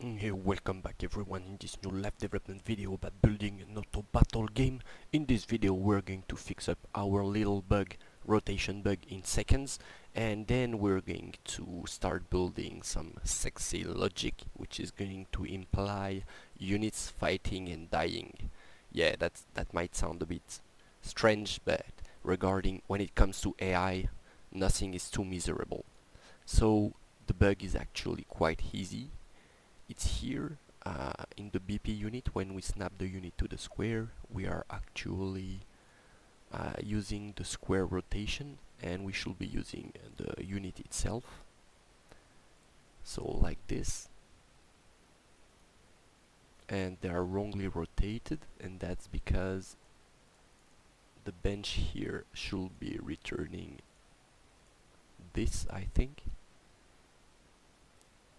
Hey, welcome back everyone in this new live development video about building an auto battle game. In this video we're going to fix up our little bug, rotation bug, in seconds, and then we're going to start building some sexy logic which is going to imply units fighting and dying. Yeah, that might sound a bit strange, but regarding when it comes to AI, nothing is too miserable. So the bug is actually quite easy. It's here in the BP unit. When we snap the unit to the square, we are actually using the square rotation, and we should be using the unit itself, so like this, and they are wrongly rotated, and that's because the bench here should be returning this, I think.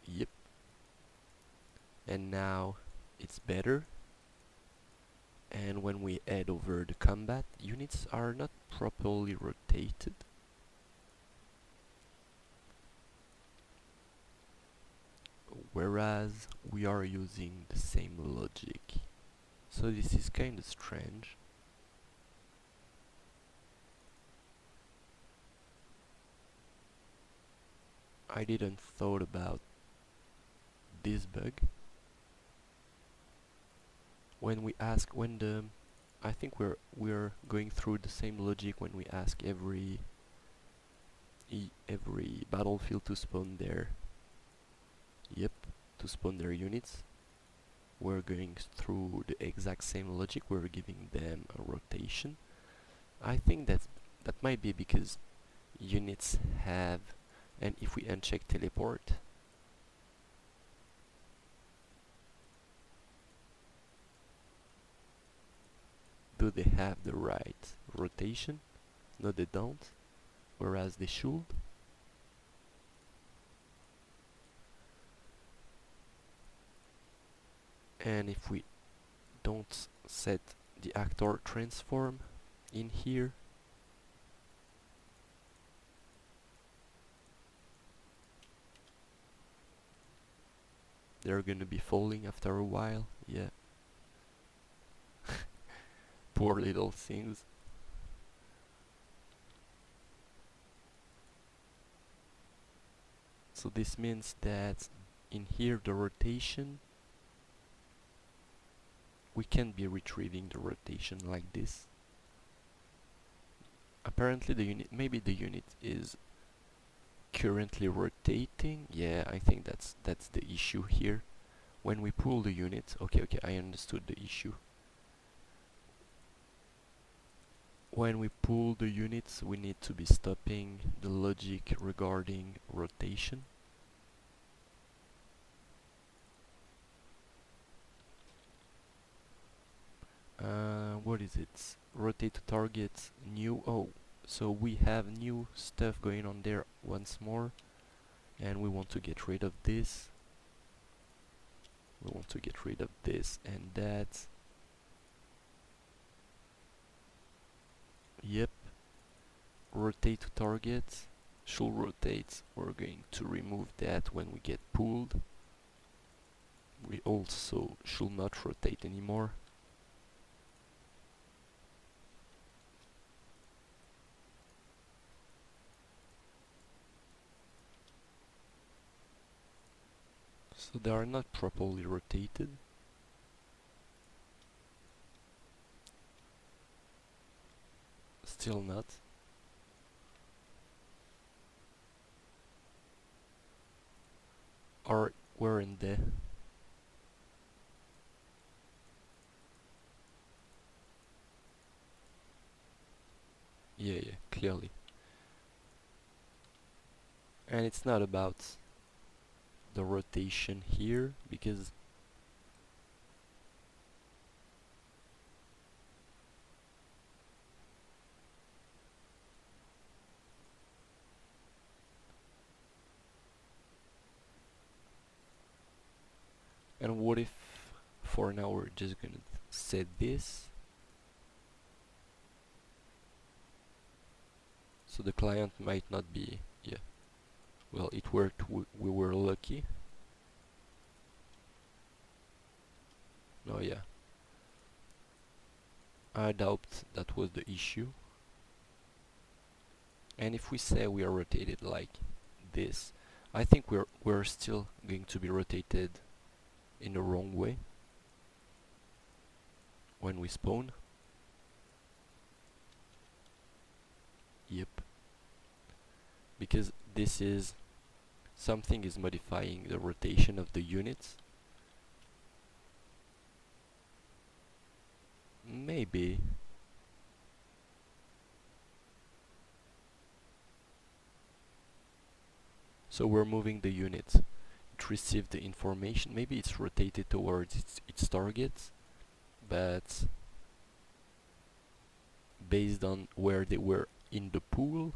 Yep. And now it's better. And when we head over the combat, units are not properly rotated. Whereas we are using the same logic. So this is kind of strange. I didn't thought about this bug. When we ask, I think we're going through the same logic when we ask every battlefield to spawn their, yep, to spawn their units. We're going through the exact same logic. We're giving them a rotation. I think that might be because units have, and if we uncheck teleport, do they have the right rotation? No, they don't, whereas they should. And if we don't set the actor transform in here, they're gonna be falling after a while. Yeah. Poor little things. So this means that in here the rotation, we can't be retrieving the rotation like this. Apparently the unit, maybe the unit is currently rotating. Yeah, I think that's the issue here. When we pull the unit, okay, I understood the issue. When we pull the units, we need to be stopping the logic regarding rotation. What is it? Rotate to target, new. Oh, so we have new stuff going on there once more, and we want to get rid of this. We want to get rid of this and that. Yep. Rotate to target, should rotate. We're going to remove that when we get pulled. We also should not rotate anymore. So they are not properly rotated. Still not. Or we're in there. Yeah, clearly. And it's not about the rotation here, because and what if for now we're just gonna set this so the client might not be, yeah, well, it worked, we were lucky. Oh yeah, I doubt that was the issue. And if we say we are rotated like this, I think we're still going to be rotated in the wrong way when we spawn. Yep. Because this is something is modifying the rotation of the units. Maybe. So we're moving the unit. It received the information. Maybe it's rotated towards its target, but based on where they were in the pool.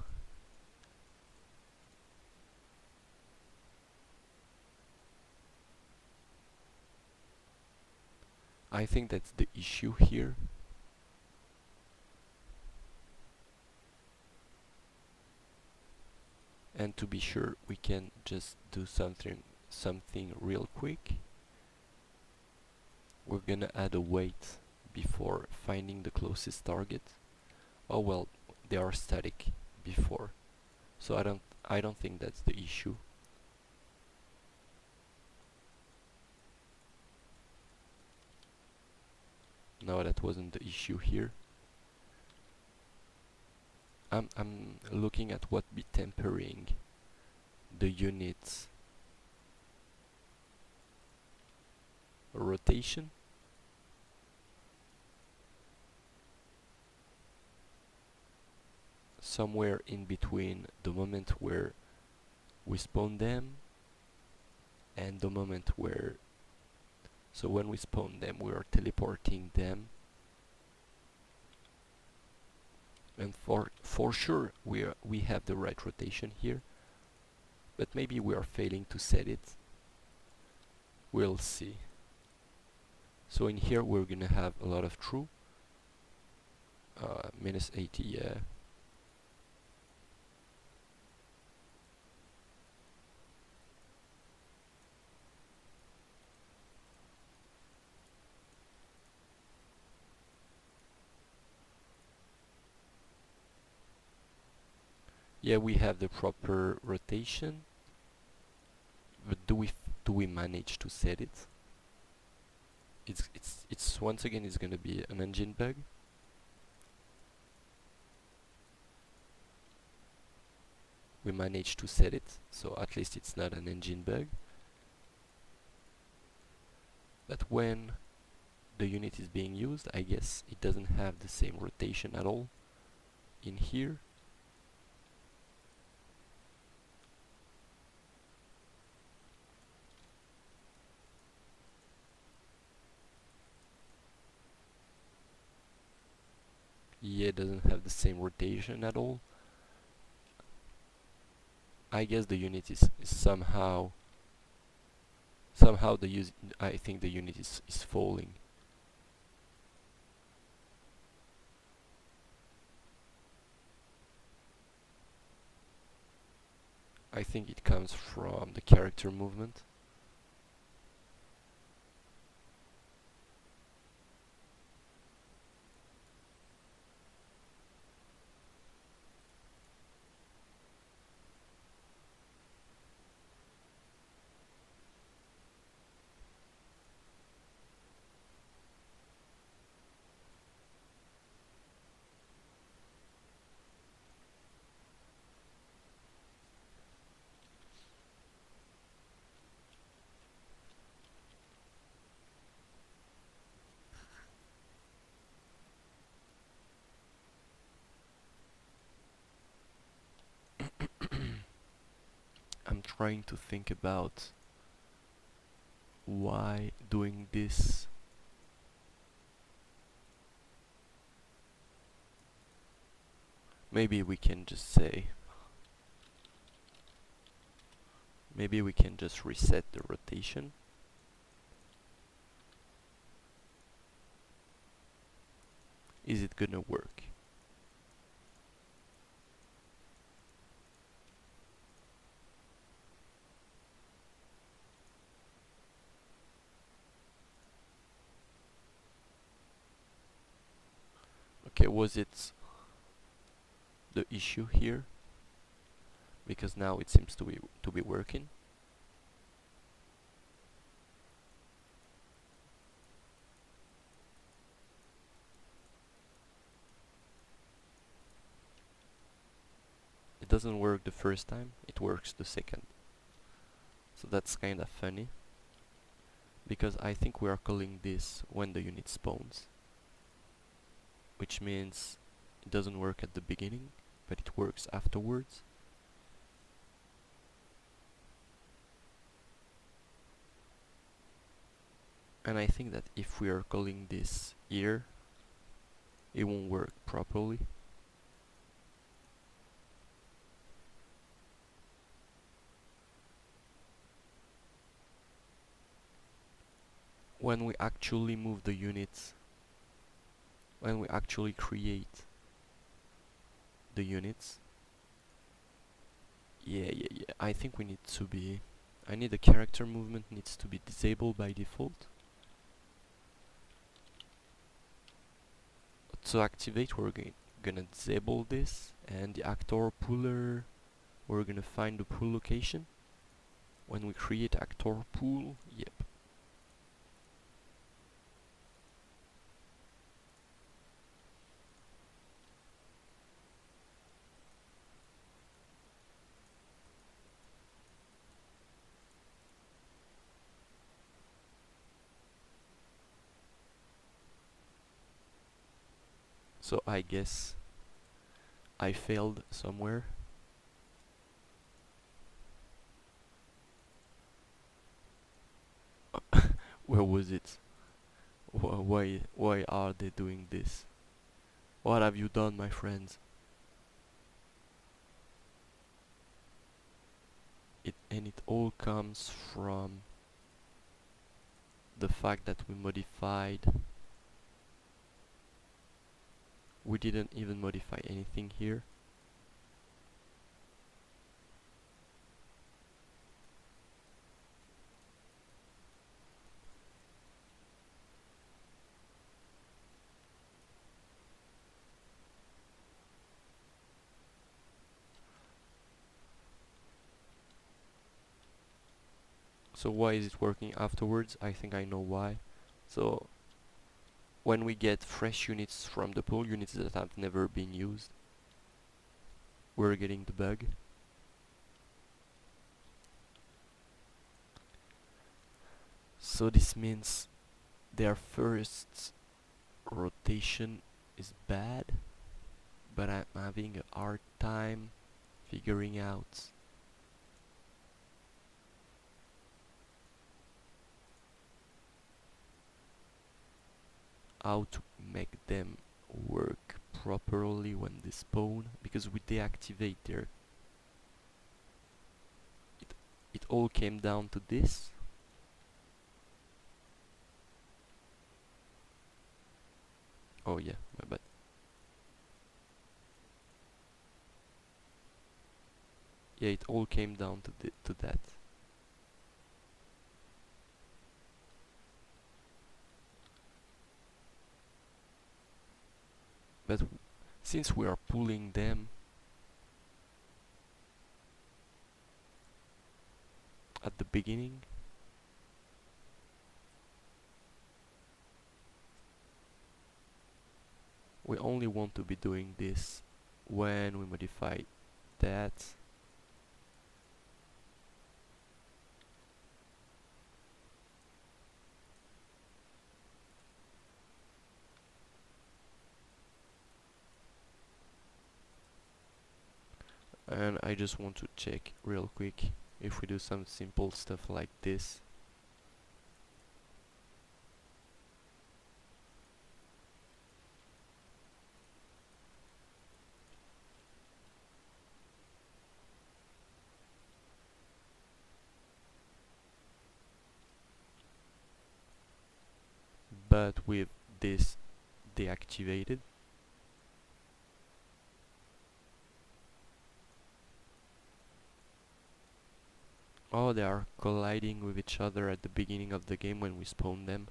I think that's the issue here. And to be sure, we can just do something real quick. We're gonna add a wait before finding the closest target. Oh well, they are static before, so I don't think that's the issue. No, that wasn't the issue here. I'm looking at what be tempering the unit's rotation. Somewhere in between the moment where we spawn them and the moment where, so when we spawn them we are teleporting them, and for sure we have the right rotation here, but maybe we are failing to set it. We'll see. So in here we're gonna have a lot of true. Minus 80, yeah. Yeah, we have the proper rotation, but do we manage to set it? It's once again it's gonna be an engine bug. We managed to set it, so at least it's not an engine bug. But when the unit is being used, I guess it doesn't have the same rotation at all in here. Yeah, it doesn't have the same rotation at all. I guess the unit is somehow I think the unit is falling. I think it comes from the character movement. I'm trying to think about why doing this. Maybe we can just say, maybe we can just reset the rotation. Is it gonna work? Okay, was it the issue here? Because now it seems to be working. It doesn't work the first time, it works the second. So that's kinda funny, because I think we are calling this when the unit spawns, which means it doesn't work at the beginning, but it works afterwards. And I think that if we are calling this here, it won't work properly. When we actually move the units, when we actually create the units, yeah, I think we need to be, I need the character movement needs to be disabled by default. To activate, we're gonna disable this, and the actor pooler, we're gonna find the pool location. When we create actor pool, yep. So I guess I failed somewhere. Where was it? Why are they doing this? What have you done, my friends? It all comes from the fact that we modified. We didn't even modify anything here. So why is it working afterwards? I think I know why. So when we get fresh units from the pool, units that have never been used, we're getting the bug. So this means their first rotation is bad, but I'm having a hard time figuring out how to make them work properly when they spawn, because we deactivate their, it all came down to this. Oh yeah, my bad. Yeah, it all came down to that. But since we are pulling them at the beginning, we only want to be doing this when we modify that. And I just want to check real quick if we do some simple stuff like this. But with this deactivated, oh, they are colliding with each other at the beginning of the game when we spawn them.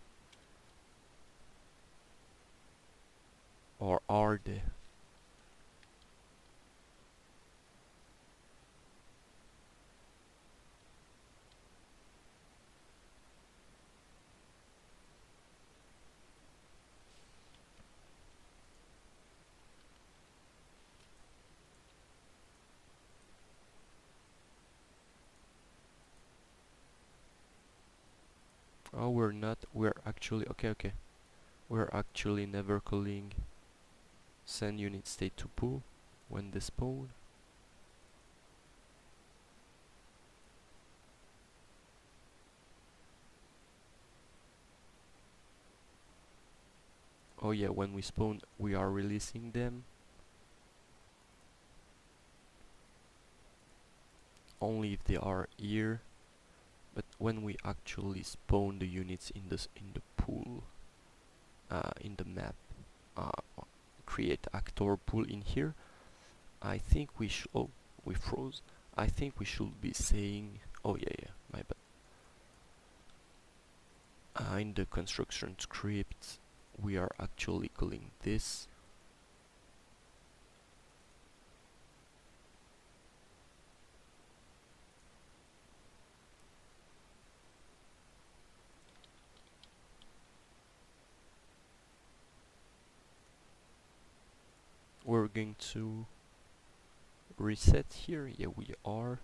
or are they? Oh, we're not. We're actually okay. We're actually never calling send unit state to pool when they spawn. Oh yeah, when we spawn we are releasing them only if they are here, but when we actually spawn the units in the pool, in the map, uh, create actor pool in here, I think we should. Oh, we froze. I think we should be saying. Oh yeah, my bad. In the construction script, we are actually calling this. We're going to reset here. Yeah, we are.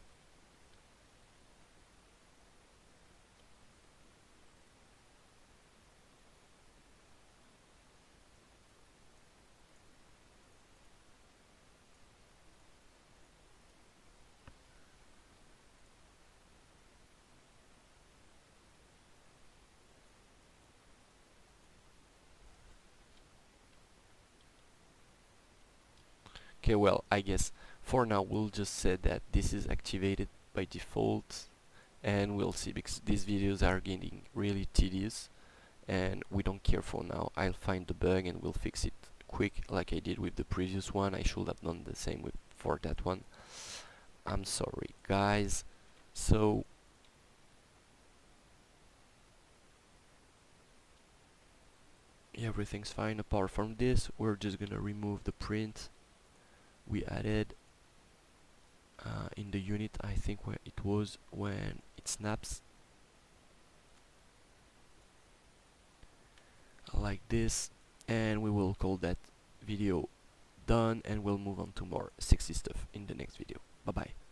Okay, well, I guess for now we'll just say that this is activated by default, and we'll see, because these videos are getting really tedious and we don't care for now. I'll find the bug and we'll fix it quick like I did with the previous one. I should have done the same with for that one. I'm sorry guys. So everything's fine apart from this. We're just gonna remove the print we added in the unit, I think where it was when it snaps like this, and we will call that video done, and we'll move on to more sexy stuff in the next video. Bye bye.